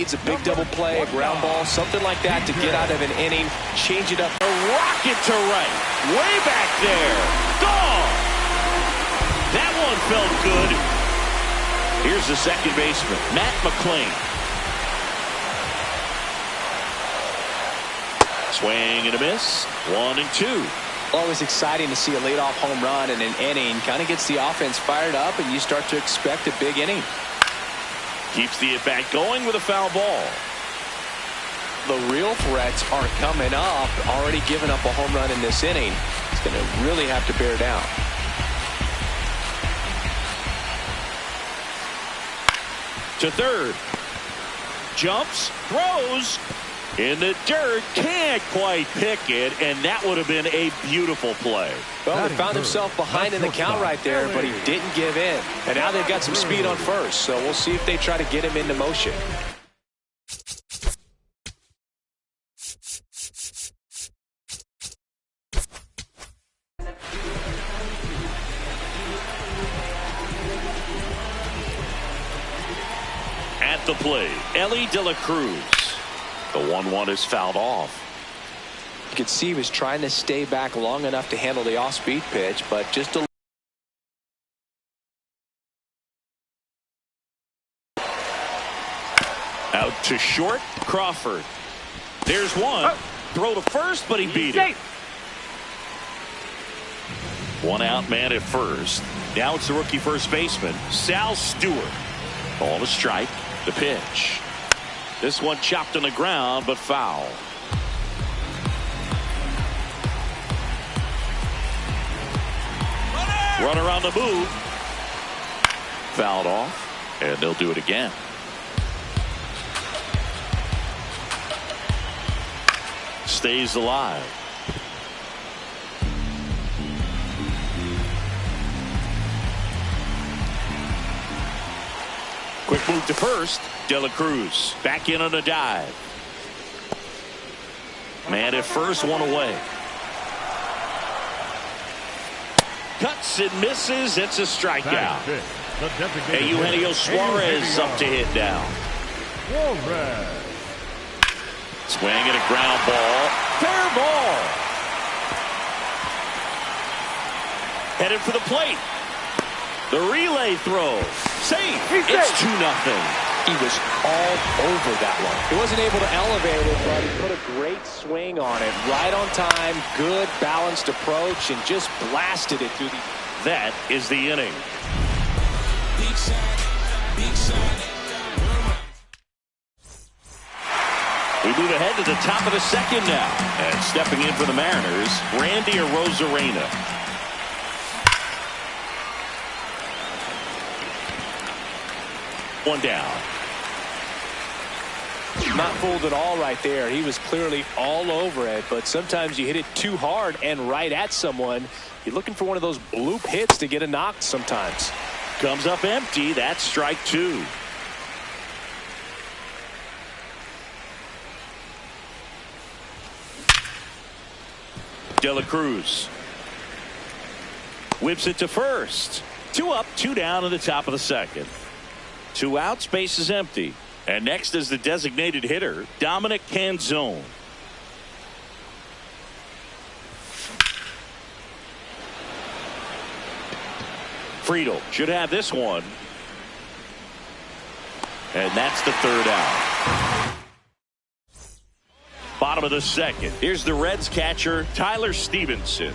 Needs a big double play, a ground ball, something like that to get out of an inning, change it up. A rocket to right, way back there, gone. That one felt good. Here's the second baseman, Matt McClain. Swing and a miss, 1-2. Always exciting to see a leadoff home run in an inning. Kind of gets the offense fired up, and you start to expect a big inning. Keeps the at-bat going with a foul ball. The real threats are coming up. Already giving up a home run in this inning. It's going to really have to bear down. To third. Jumps, throws. In the dirt, can't quite pick it, and that would have been a beautiful play. Well, he found himself behind in the count right there, but he didn't give in. And now they've got some speed on first, so we'll see if they try to get him into motion. At the plate, Elly De La Cruz. The 1-1 is fouled off. You could see he was trying to stay back long enough to handle the off-speed pitch, but just a out to short, Crawford. There's one. Throw to first, but he beat it. One out man at first. Now it's the rookie first baseman, Sal Stewart. Ball to strike. The pitch. This one chopped on the ground, but foul. Runner on the move. Fouled off, and they'll do it again. Stays alive. Quick move to first. De La Cruz back in on a dive. Man at first, one away. Cuts and misses. It's a strikeout. And Eugenio Suarez up to hit down. Swing and a ground ball. Fair ball. Headed for the plate. The relay throw. Safe. It's 2-0. He was all over that one. He wasn't able to elevate it, but he put a great swing on it. Right on time, good balanced approach, and just blasted it through the... That is the inning. We move ahead to the top of the second now. And stepping in for the Mariners, Randy Arozarena. One down. Not fooled at all right there. He was clearly all over it, but sometimes you hit it too hard and right at someone. You're looking for one of those bloop hits to get a knock sometimes. Comes up empty. That's strike two. De La Cruz whips it to first. 2 up, 2 down in the top of the second. 2 outs, base is empty. And next is the designated hitter, Dominic Canzone. Friedel should have this one. And that's the 3rd out. Bottom of the second. Here's the Reds catcher, Tyler Stevenson.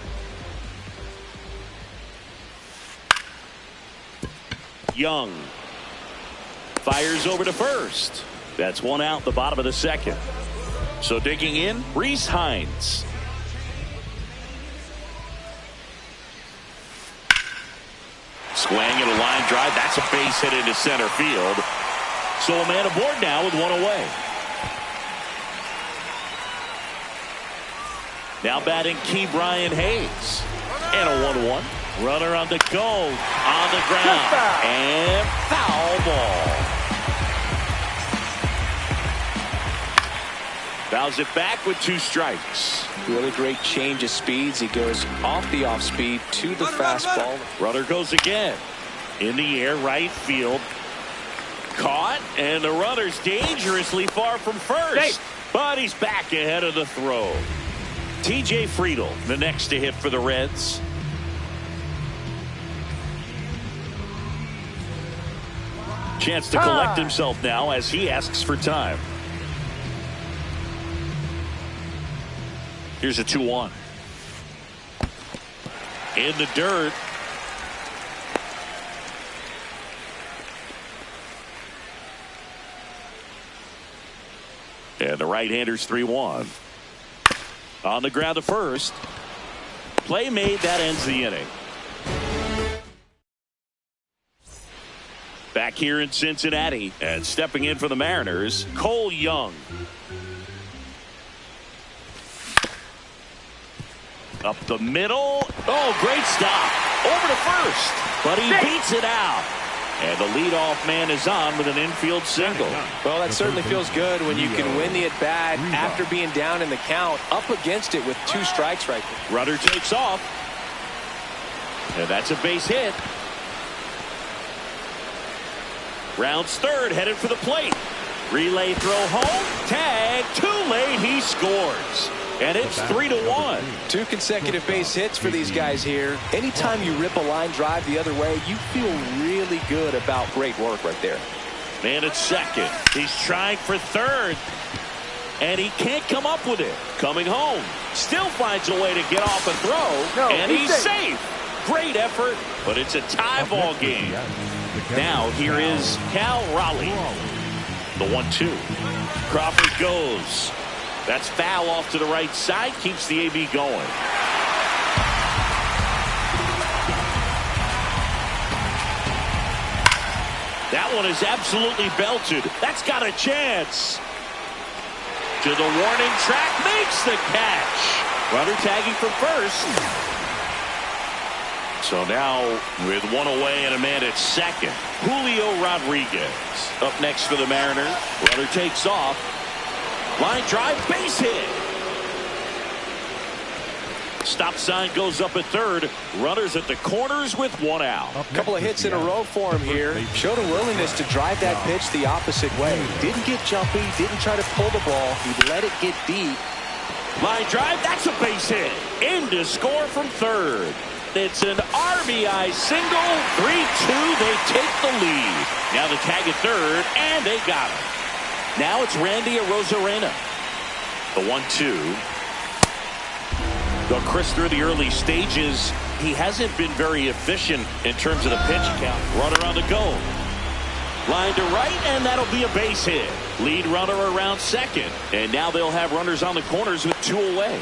Young fires over to first. That's 1 out, the bottom of the second. So digging in, Rhys Hines. Swing and a line drive. That's a base hit into center field. So a man aboard now with 1 away. Now batting Key Brian Hayes. And a 1-1. Runner on the go. On the ground. And foul ball. Fouls it back with 2 strikes. Really great change of speeds. He goes off the off speed to the fastball. Runner goes again. In the air, right field. Caught, and the runner's dangerously far from first. But he's back ahead of the throw. T.J. Friedl, the next to hit for the Reds. Chance to collect himself now as he asks for time. Here's a 2-1. In the dirt. And the right-hander's 3-1. On the ground to first. Play made, that ends the inning. Back here in Cincinnati, and stepping in for the Mariners, Cole Young. Up the middle. Oh, great stop. Over to first. But he beats it out. And the leadoff man is on with an infield single. Well, that certainly feels good when you can win the at-bat after being down in the count, up against it with 2 strikes right there. Runner takes off. And that's a base hit. Rounds third, headed for the plate. Relay throw home. Tag. Too late. He scores. And it's 3-1. 2 consecutive base hits for these guys here. Anytime you rip a line drive the other way, you feel really good about great work right there. Man at second. He's trying for third. And he can't come up with it. Coming home. Still finds a way to get off a throw. And he's safe. Great effort. But it's a tie ball game. Now here is Cal Raleigh. The 1-2. Crawford goes. That's foul off to the right side. Keeps the AB going. That one is absolutely belted. That's got a chance. To the warning track. Makes the catch. Runner tagging for first. So now with 1 away and a man at second, Julio Rodriguez up next for the Mariners. Runner takes off. Line drive, base hit. Stop sign goes up at third. Runners at the corners with 1 out. A couple of hits in a row for him here. Showed a willingness to drive that pitch the opposite way. Didn't get jumpy, didn't try to pull the ball. He let it get deep. Line drive, that's a base hit. In to score from third. It's an RBI single. 3-2, they take the lead. Now the tag at third, and they got him. Now it's Randy Arozarena. The 1-2. Though Chris, through the early stages, he hasn't been very efficient in terms of the pitch count. Runner on the go. Line to right, and that'll be a base hit. Lead runner around second. And now they'll have runners on the corners with 2 away.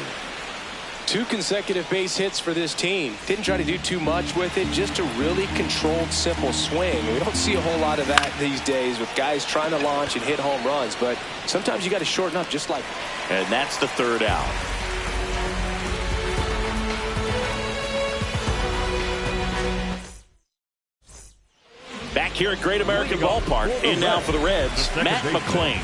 2 consecutive base hits for this team. Didn't try to do too much with it. Just a really controlled, simple swing. We don't see a whole lot of that these days with guys trying to launch and hit home runs. But sometimes you got to shorten up just like that. And that's the 3rd out. Back here at Great American Ballpark. In now for the Reds, Matt McClain.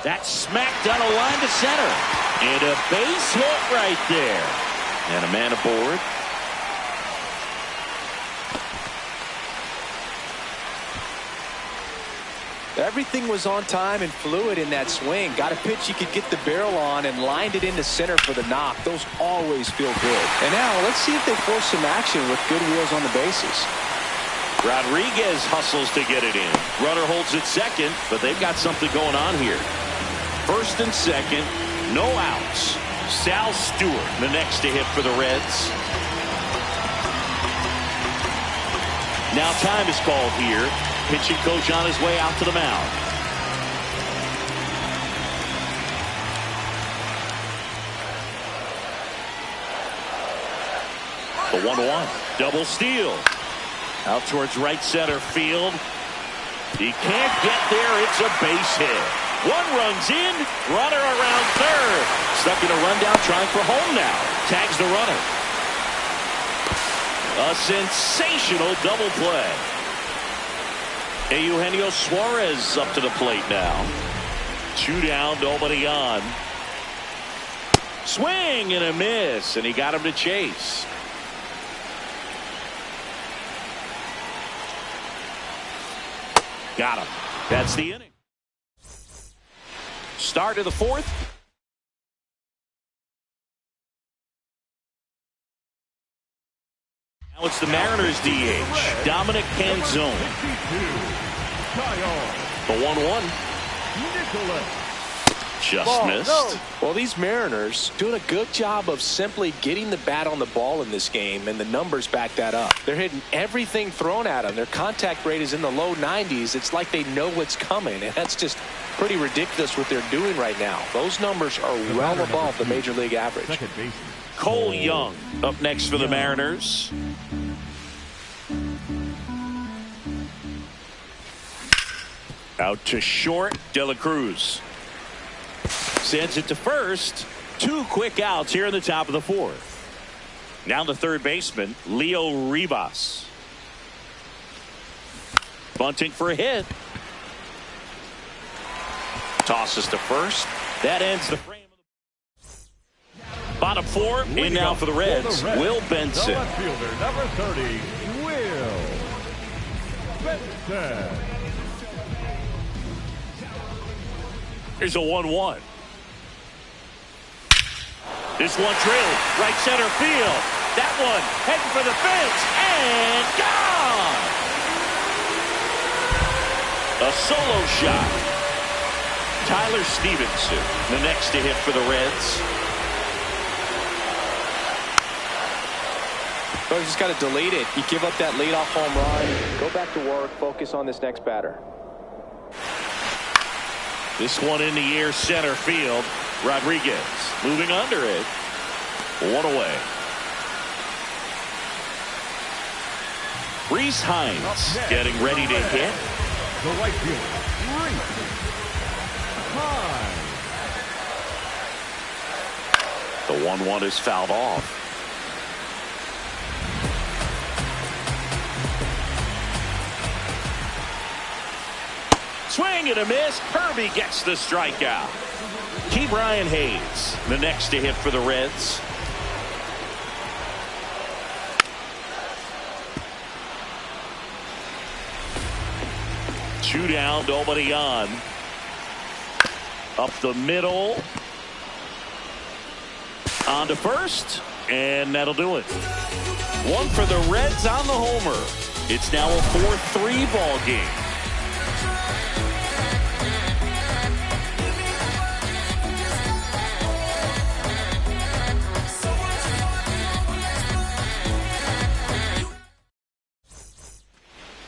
That's smacked down a line to center. And a base hit right there. And a man aboard. Everything was on time and fluid in that swing. Got a pitch you could get the barrel on and lined it into center for the knock. Those always feel good. And now let's see if they force some action with good wheels on the bases. Rodriguez hustles to get it in. Runner holds it second, but they've got something going on here. First and second, no outs. Sal Stewart, the next to hit for the Reds. Now time is called here. Pitching coach on his way out to the mound. The 1-1. Double steal. Out towards right center field. He can't get there. It's a base hit. 1 runs in. Runner around third. Stuck in a rundown trying for home now. Tags the runner. A sensational double play. Eugenio Suarez up to the plate now. 2 down, nobody on. Swing and a miss, and he got him to chase. Got him. That's the inning. Start of the fourth. Now it's the Mariners DH, Dominic Canzone. The 1-1. Just missed. No. Well, these Mariners doing a good job of simply getting the bat on the ball in this game, and the numbers back that up. They're hitting everything thrown at them. Their contact rate is in the low 90s. It's like they know what's coming, and that's just pretty ridiculous what they're doing right now. Those numbers are well above the major league average. Cole Young up next for the Mariners. Out to short, De La Cruz sends it to first. 2 quick outs here in the top of the fourth. Now the third baseman, Leo Rivas. Bunting for a hit. Tosses to first. That ends the frame. Bottom 4 in now for the Reds. Will Benson. The left fielder, number 30, Will Benson. Here's a 1-1. This one drilled right center field. That one heading for the fence and gone. A solo shot. Tyler Stevenson, the next to hit for the Reds. So you just got to delete it. You give up that leadoff home run. Go back to work. Focus on this next batter. This one in the air, center field. Rodriguez moving under it. 1 away. Reese Hines getting ready to hit. The right fielder, Reese Hines. The 1-1 is fouled off. Swing and a miss. Kirby gets the strikeout. Ke'Bryan Hayes, the next to hit for the Reds. Two down, nobody on. Up the middle. On to first, and that'll do it. 1 for the Reds on the homer. It's now a 4-3 ball game.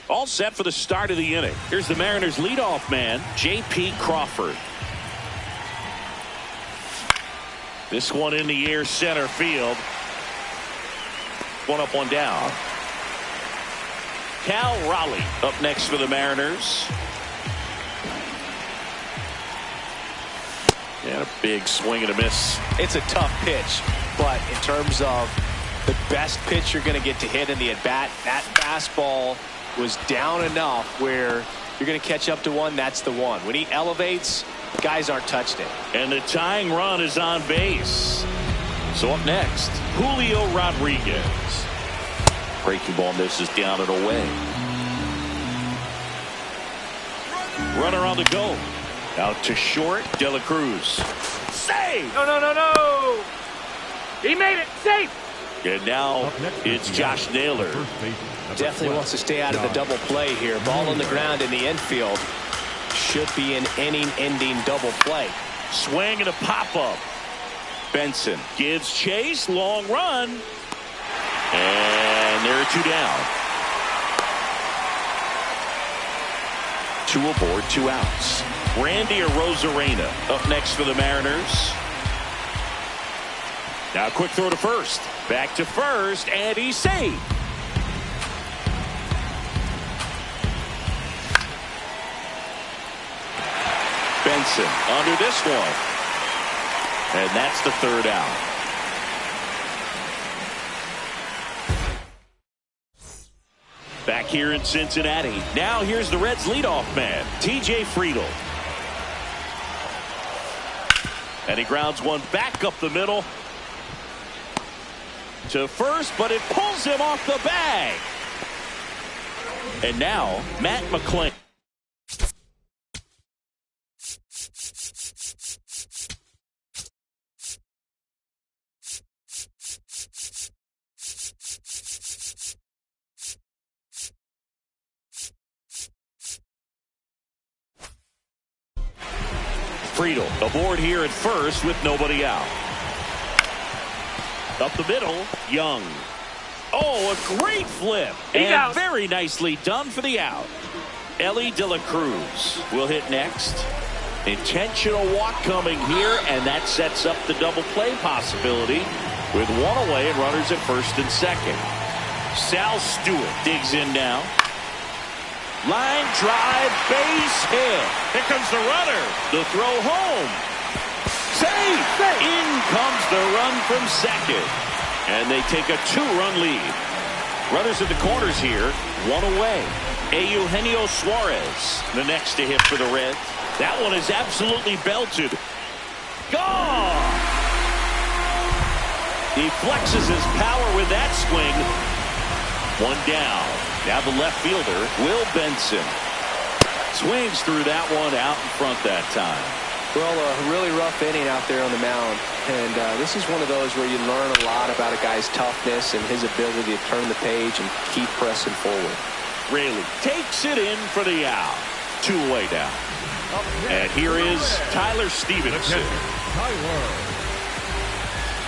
All set for the start of the inning. Here's the Mariners leadoff man, J.P. Crawford. This one in the air, center field. 1 up, 1 down. Cal Raleigh up next for the Mariners. And a big swing and a miss. It's a tough pitch, but in terms of the best pitch you're going to get to hit in the at-bat, that fastball was down enough where you're going to catch up to one. That's the one. When he elevates, guys aren't touched it. And the tying run is on base. So up next, Julio Rodriguez. Breaking ball misses down and away. Runner on the go. Out to short, De La Cruz. Save! No. He made it. Safe. And now it's Josh Naylor. Definitely wants to stay out of the double play here. Ball on the ground in the infield. Should be an inning-ending double play. Swing and a pop-up. Benson gives chase. Long run. And there are 2 down. 2 aboard, 2 outs. Randy Arozarena up next for the Mariners. Now a quick throw to first. Back to first, and he's safe. Benson under this one. And that's the 3rd out. Back here in Cincinnati. Now here's the Reds leadoff man, TJ Friedl. And he grounds one back up the middle to first, but it pulls him off the bag. And now Matt McClain. Friedel aboard here at first with nobody out. Up the middle, Young. Oh, a great flip. And out. Very nicely done for the out. Ellie De La Cruz will hit next. Intentional walk coming here, and that sets up the double play possibility with one away and runners at first and second. Sal Stewart digs in now. Line drive, base hit. Here comes the runner. The throw home. Save! In comes the run from second. And they take a 2-run lead. Runners at the corners here, one away. Eugenio Suarez, the next to hit for the Reds. That one is absolutely belted. Gone! He flexes his power with that swing. One down. Now the left fielder, Will Benson. Swings through that one out in front that time. Well, a really rough inning out there on the mound. And this is one of those where you learn a lot about a guy's toughness and his ability to turn the page and keep pressing forward. Raley takes it in for the out. 2 away now. And here is Tyler Stevenson. Tyler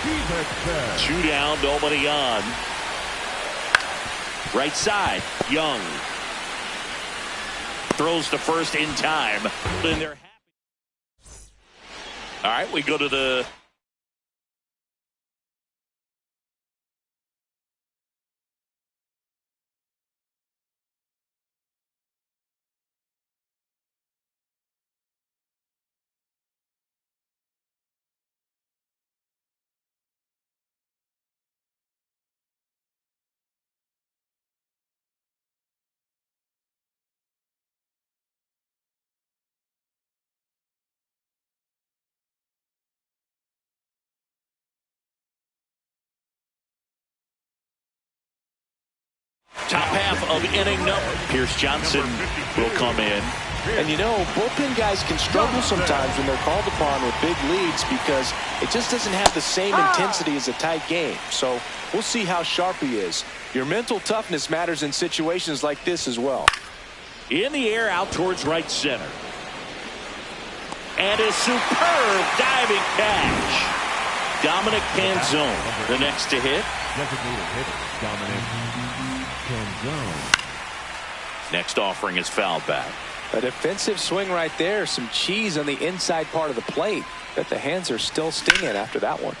Stevenson. 2 down, nobody on. Right side, Young. Throws to first in time. And they're happy. All right, we go to the... top half of inning number. Pierce Johnson will come in. And you know, bullpen guys can struggle sometimes when they're called upon with big leads because it just doesn't have the same intensity as a tight game. So we'll see how sharp he is. Your mental toughness matters in situations like this as well. In the air out towards right center. And a superb diving catch. Dominic Canzone, the next to hit. Designated hitter, Dominic Canzone. Next offering is fouled back. A defensive swing right there. Some cheese on the inside part of the plate. But the hands are still stinging after that one.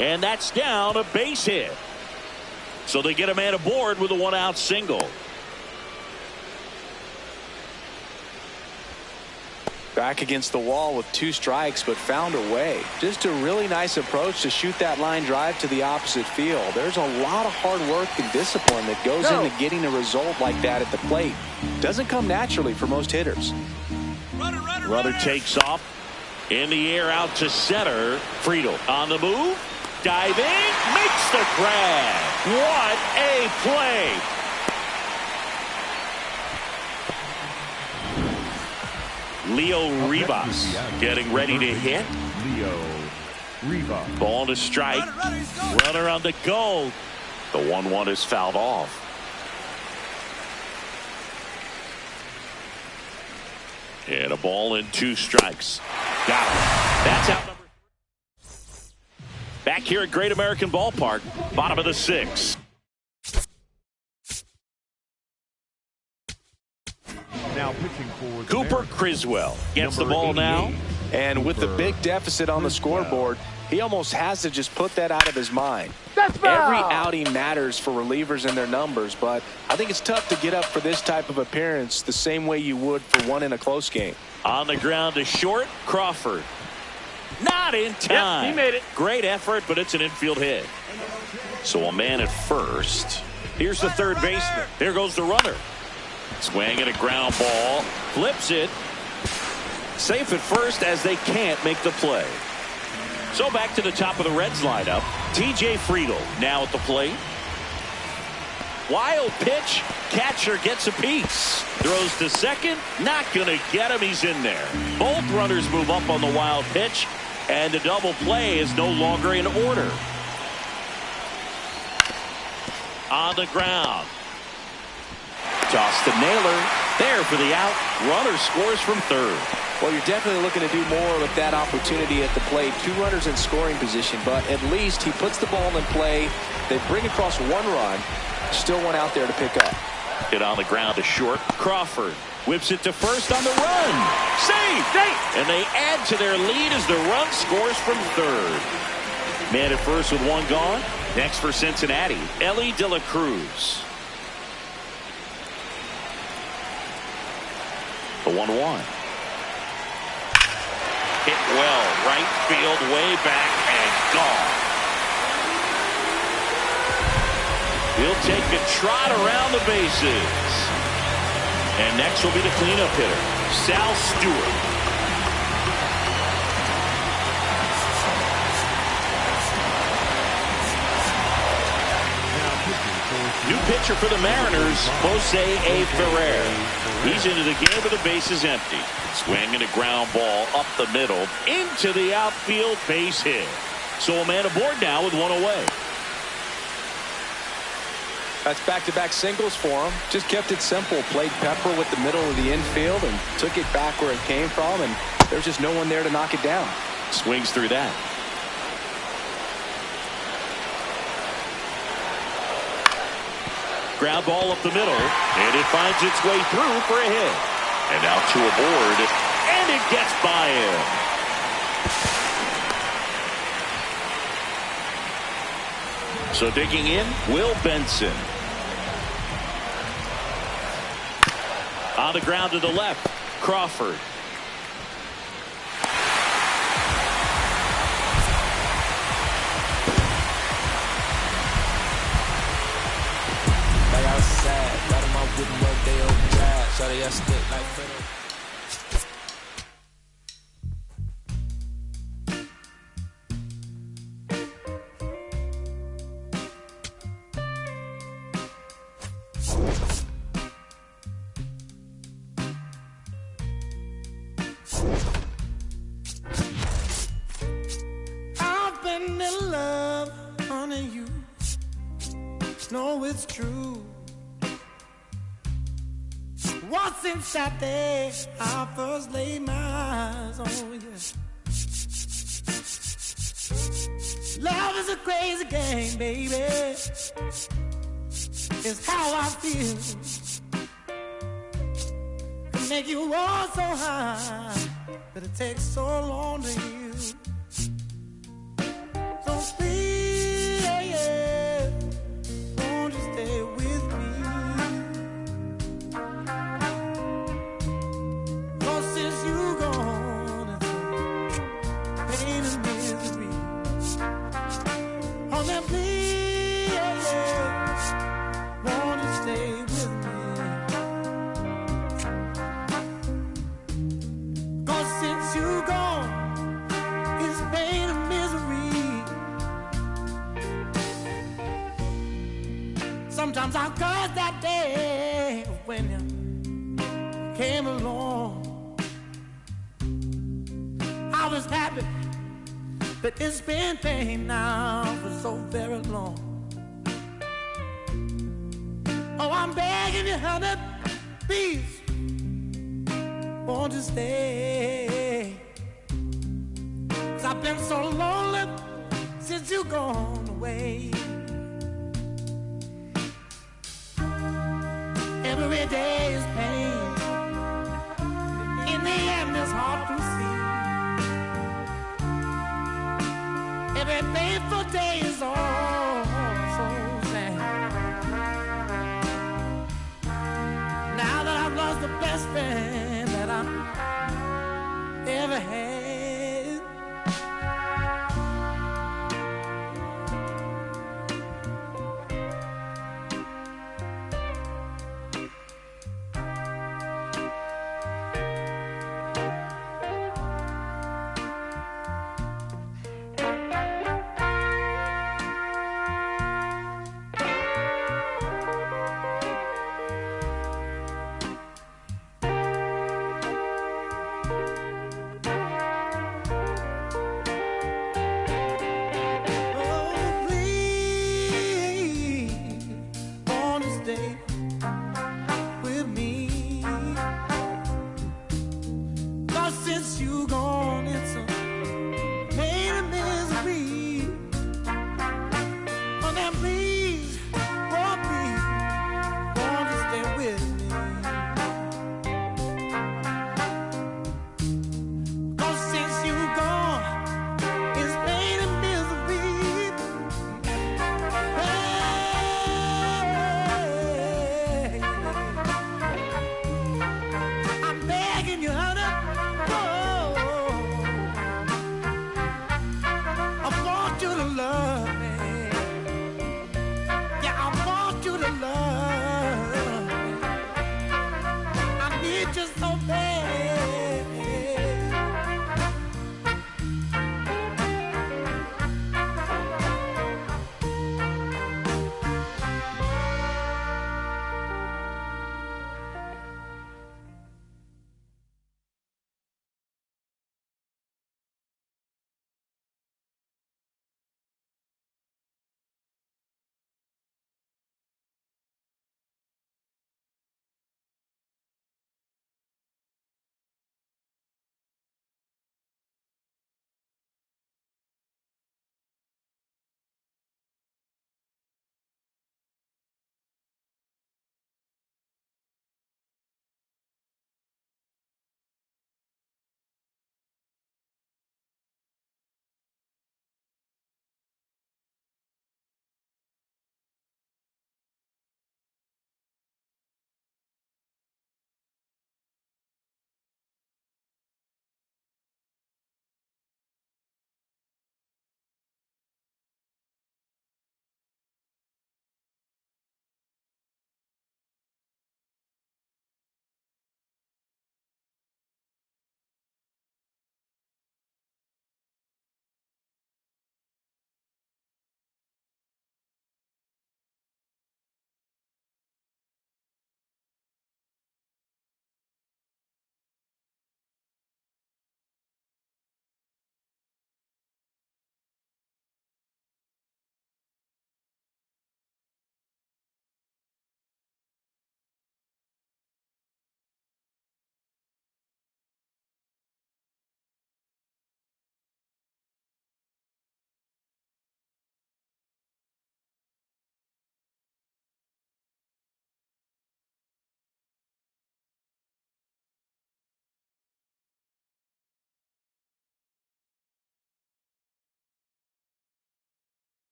And that's down, a base hit. So they get a man aboard with a 1-out single. Back against the wall with 2 strikes, but found a way. Just a really nice approach to shoot that line drive to the opposite field. There's a lot of hard work and discipline that goes into getting a result like that at the plate. Doesn't come naturally for most hitters. Runner takes off. In the air out to center. Friedel on the move. Diving. Makes the grab. What a play. Leo Rivas getting ready to hit. Leo Rivas. Ball to strike. Runner on the go. The 1-1 is fouled off. And a ball and 2 strikes. Got it. That's out number 3. Back here at Great American Ballpark. Bottom of the 6th. Now pitching for Cooper Criswell gets the ball now. And with the big deficit on the scoreboard, he almost has to just put that out of his mind. Every outing matters for relievers and their numbers, but I think it's tough to get up for this type of appearance the same way you would for one in a close game. On the ground to short, Crawford. Not in time. Yep, he made it. Great effort, but it's an infield hit. So a man at first. Here's the third baseman. There goes the runner. Swing and a ground ball. Flips it. Safe at first as they can't make the play. So back to the top of the Reds lineup. TJ Friedel now at the plate. Wild pitch. Catcher gets a piece. Throws to second. Not going to get him. He's in there. Both runners move up on the wild pitch. And the double play is no longer in order. On the ground. Toss to Naylor. There for the out. Runner scores from third. Well, you're definitely looking to do more with that opportunity at the plate. 2 runners in scoring position, but at least he puts the ball in play. They bring across 1 run. Still one out there to pick up. Hit on the ground to short. Crawford whips it to first on the run. Save! And they add to their lead as the run scores from third. Man at first with 1 gone. Next for Cincinnati, Ellie De La Cruz. The 1-1. Hit well, right field, way back, and gone. He'll take a trot around the bases. And next will be the cleanup hitter, Sal Stewart. New pitcher for the Mariners, Jose A. Ferrer. He's into the game with the bases empty. Swing and a ground ball up the middle into the outfield, base hit. So a man aboard now with 1 away. That's back-to-back singles for him. Just kept it simple. Played pepper with the middle of the infield and took it back where it came from, and there's just no one there to knock it down. Swings through that. Ground ball up the middle, and it finds its way through for a hit. And now 2 aboard, and it gets by him. So digging in, Will Benson. On the ground to the left, Crawford. Wouldn't work, they overdrive. Shawty, I stick like Fredo. I've been in love, honey, you know it's true. Once since that day I first laid my eyes on you. Love is a crazy game, baby. It's how I feel. Can make you walk so high, but it takes so long to heal. So please, won't you stay with me? Sometimes I curse that day when you came along. I was happy, but it's been pain now for so very long. Oh, I'm begging you, honey, please, won't you stay? 'Cause I've been so lonely since you gone away. Every day is pain. In the end, it's hard to see. Every painful day is all so sad. Now that I've lost the best friend that I ever had.